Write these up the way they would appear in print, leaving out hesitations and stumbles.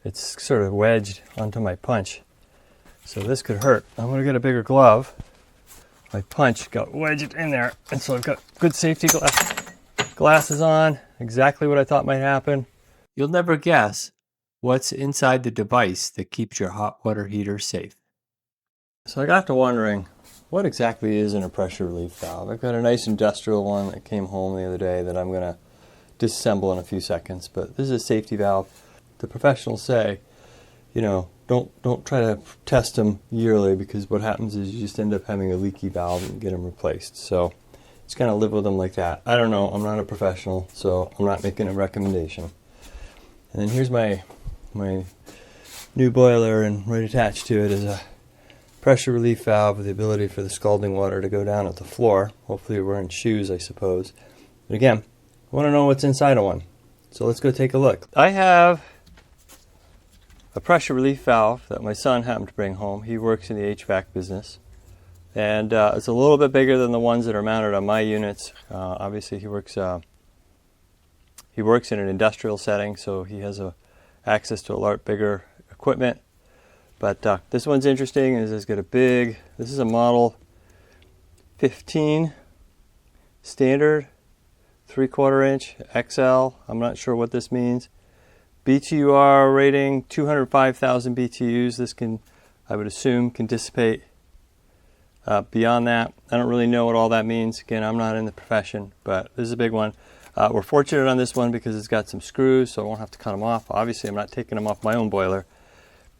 it's sort of wedged onto my punch. So this could hurt. I'm going to get a bigger glove. My punch got wedged in there, and so I've got good safety glasses on, exactly what I thought might happen. You'll never guess what's inside the device that keeps your hot water heater safe. So I got to wondering, what exactly is in a pressure relief valve? I've got a nice industrial one that came home the other day that I'm going to disassemble in a few seconds, but this is a safety valve. The professionals say, you know, don't try to test them yearly, because what happens is you just end up having a leaky valve and get them replaced. So just kind of live with them like that. I don't know, I'm not a professional, so I'm not making a recommendation. And then here's my new boiler, and right attached to it is a pressure relief valve with the ability for the scalding water to go down at the floor. Hopefully you're wearing shoes, I suppose. But again, I want to know what's inside of one. So let's go take a look. I have a pressure relief valve that my son happened to bring home. He works in the HVAC business. And it's a little bit bigger than the ones that are mounted on my units. Obviously he works in an industrial setting, so he has access to a lot bigger equipment. But this one's interesting, is it's got a big, this is a model 15 standard, 3/4 inch XL. I'm not sure what this means. BTUR rating 205,000 BTUs. This can, I would assume, can dissipate beyond that. I don't really know what all that means. Again, I'm not in the profession, but this is a big one. We're fortunate on this one because it's got some screws, so I won't have to cut them off. Obviously, I'm not taking them off my own boiler.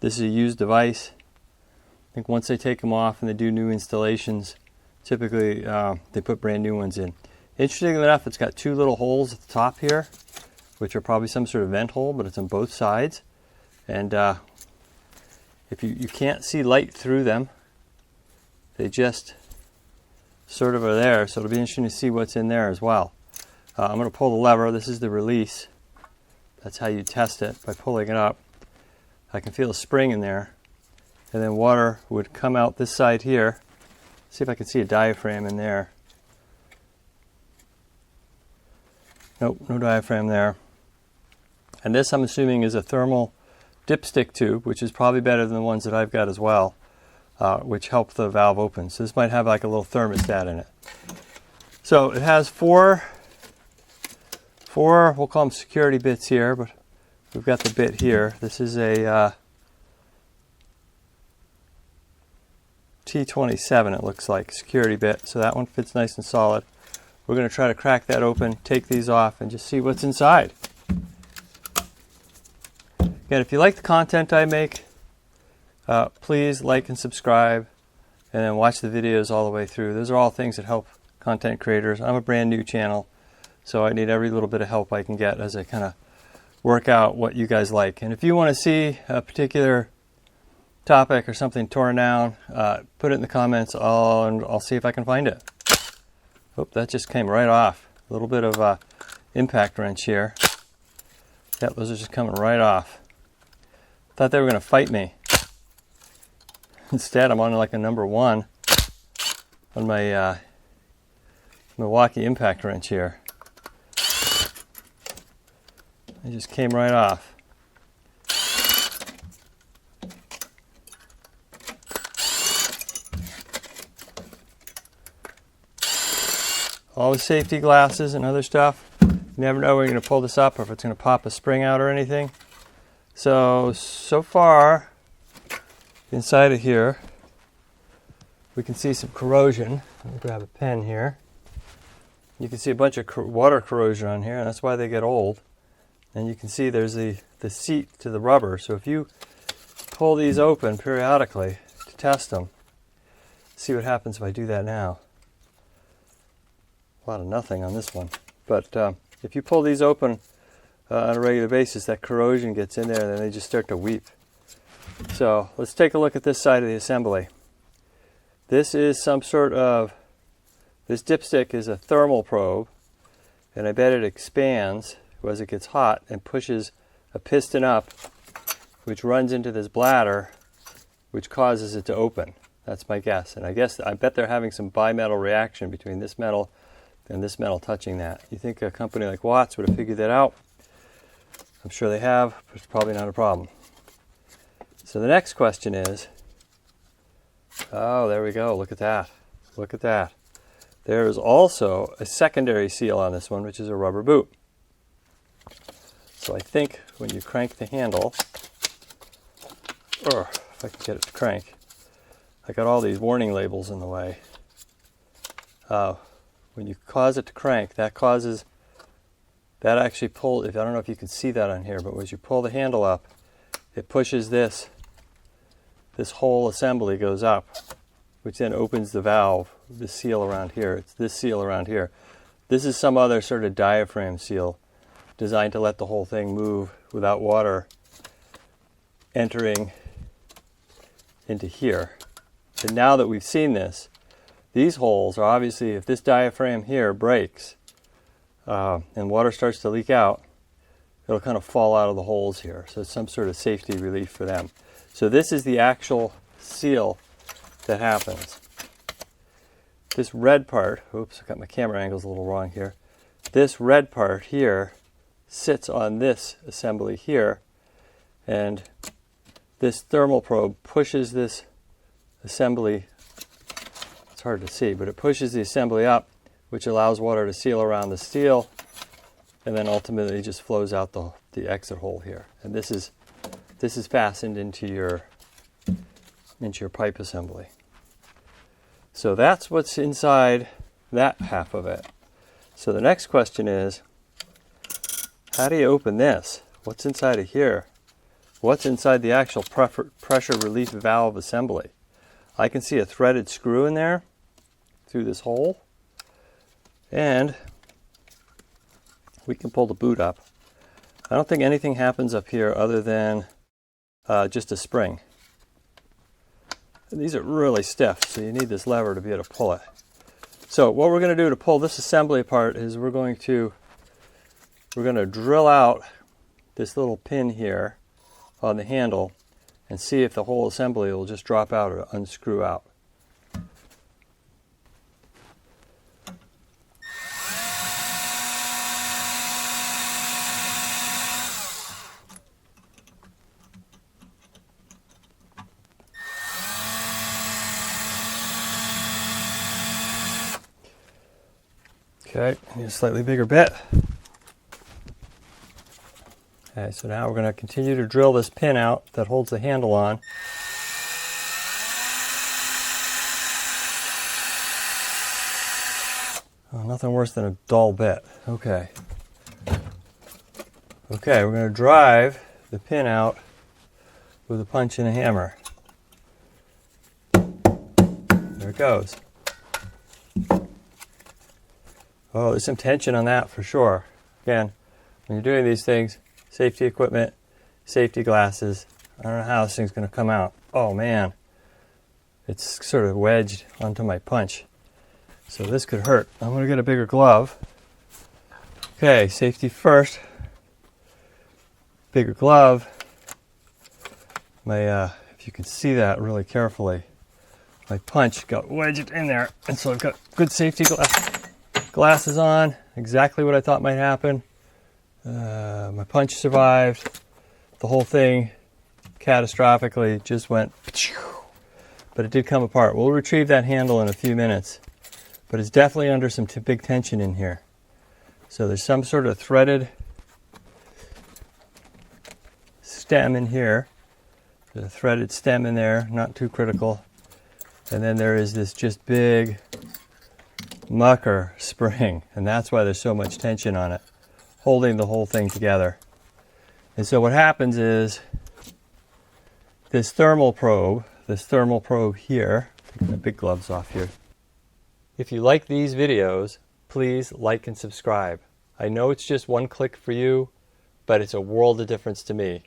This is a used device. I think once they take them off and they do new installations, typically they put brand new ones in. Interestingly enough, it's got two little holes at the top here, which are probably some sort of vent hole, but it's on both sides. And if you can't see light through them, they just sort of are there. So it'll be interesting to see what's in there as well. I'm going to pull the lever. This is the release. That's how you test it, by pulling it up. I can feel a spring in there, and then water would come out this side here. See if I can see a diaphragm in there. Nope, no diaphragm there. And this, I'm assuming, is a thermal dipstick tube, which is probably better than the ones that I've got as well, which help the valve open. So this might have like a little thermostat in it. So it has four, we'll call them security bits here, but we've got the bit here. This is a T27, it looks like, security bit. So that one fits nice and solid. We're going to try to crack that open, take these off, and just see what's inside. Again, if you like the content I make, please like and subscribe, and then watch the videos all the way through. Those are all things that help content creators. I'm a brand new channel, so I need every little bit of help I can get as I kind of work out what you guys like. And if you want to see a particular topic or something torn down, put it in the comments, and I'll see if I can find it. Oh, that just came right off. A little bit of impact wrench here. Yep, those are just coming right off. Thought they were going to fight me. Instead, I'm on like a number 1 on my Milwaukee impact wrench here. It just came right off. All the safety glasses and other stuff. You never know when you're going to pull this up or if it's going to pop a spring out or anything. So far, inside of here, we can see some corrosion. Let me grab a pen here. You can see a bunch of water corrosion on here, and that's why they get old. And you can see there's the seat to the rubber. So if you pull these open periodically to test them, see what happens if I do that now. A lot of nothing on this one. But if you pull these open on a regular basis, that corrosion gets in there and then they just start to weep. So let's take a look at this side of the assembly. This is some sort of, this dipstick is a thermal probe, and I bet it expands as it gets hot and pushes a piston up, which runs into this bladder, which causes it to open. That's my guess. And I bet they're having some bimetal reaction between this metal and this metal touching that. You think a company like Watts would have figured that out? I'm sure they have, but it's probably not a problem. So the next question is, oh, there we go. Look at that. Look at that. There is also a secondary seal on this one, which is a rubber boot. So I think when you crank the handle, or if I can get it to crank, I got all these warning labels in the way. When you cause it to crank, that actually pulls, I don't know if you can see that on here, but as you pull the handle up, it pushes this whole assembly goes up, which then opens the valve, the seal around here. It's this seal around here. This is some other sort of diaphragm seal designed to let the whole thing move without water entering into here. And now that we've seen this, these holes are obviously, if this diaphragm here breaks and water starts to leak out, it'll kind of fall out of the holes here. So it's some sort of safety relief for them. So this is the actual seal that happens. This red part, oops, I got my camera angles a little wrong here. This red part here sits on this assembly here, and this thermal probe pushes this assembly, it's hard to see, but it pushes the assembly up, which allows water to seal around the steel, and then ultimately just flows out the exit hole here. And this is fastened into your pipe assembly. So that's what's inside that half of it. So the next question is, how do you open this? What's inside of here? What's inside the actual pressure relief valve assembly? I can see a threaded screw in there through this hole, and we can pull the boot up. I don't think anything happens up here other than just a spring. And these are really stiff, so you need this lever to be able to pull it. So what we're going to do to pull this assembly apart is we're going to drill out this little pin here on the handle and see if the whole assembly will just drop out or unscrew out. Okay, need a slightly bigger bit. Okay, so now we're going to continue to drill this pin out that holds the handle on. Oh, nothing worse than a dull bit. Okay. Okay, we're going to drive the pin out with a punch and a hammer. There it goes. Oh, there's some tension on that for sure. Again, when you're doing these things, safety equipment, safety glasses. I don't know how this thing's going to come out. Oh man, it's sort of wedged onto my punch. So this could hurt. I'm going to get a bigger glove. Okay, safety first. Bigger glove. If you can see that really carefully, my punch got wedged in there, and so I've got good safety glasses on. Exactly what I thought might happen. My punch survived. The whole thing catastrophically just went, but it did come apart. We'll retrieve that handle in a few minutes, but it's definitely under some big tension in here. So there's some sort of threaded stem in here. There's a threaded stem in there, not too critical. And then there is this just big mucker spring, and that's why there's so much tension on it, holding the whole thing together. And so what happens is this thermal probe here, taking the big gloves off here. If you like these videos, please like and subscribe. I know it's just one click for you, but it's a world of difference to me.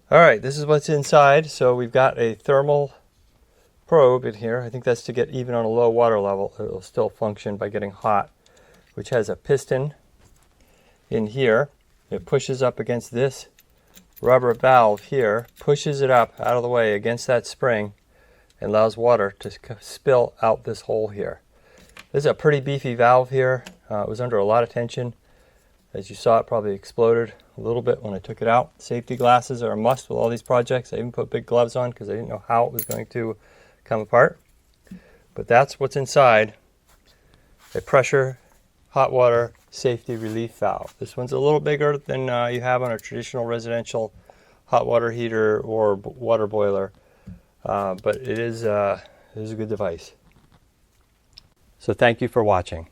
All right, this is what's inside. So we've got a thermal probe in here. I think that's to get even on a low water level. It'll still function by getting hot, which has a piston in here. It pushes up against this rubber valve here, pushes it up out of the way against that spring, and allows water to spill out this hole here. This is a pretty beefy valve here. It was under a lot of tension. As you saw, it probably exploded a little bit when I took it out. Safety glasses are a must with all these projects. I even put big gloves on because I didn't know how it was going to come apart. But that's what's inside a pressure hot water safety relief valve. This one's a little bigger than you have on a traditional residential hot water heater or water boiler, but it is a good device. So thank you for watching.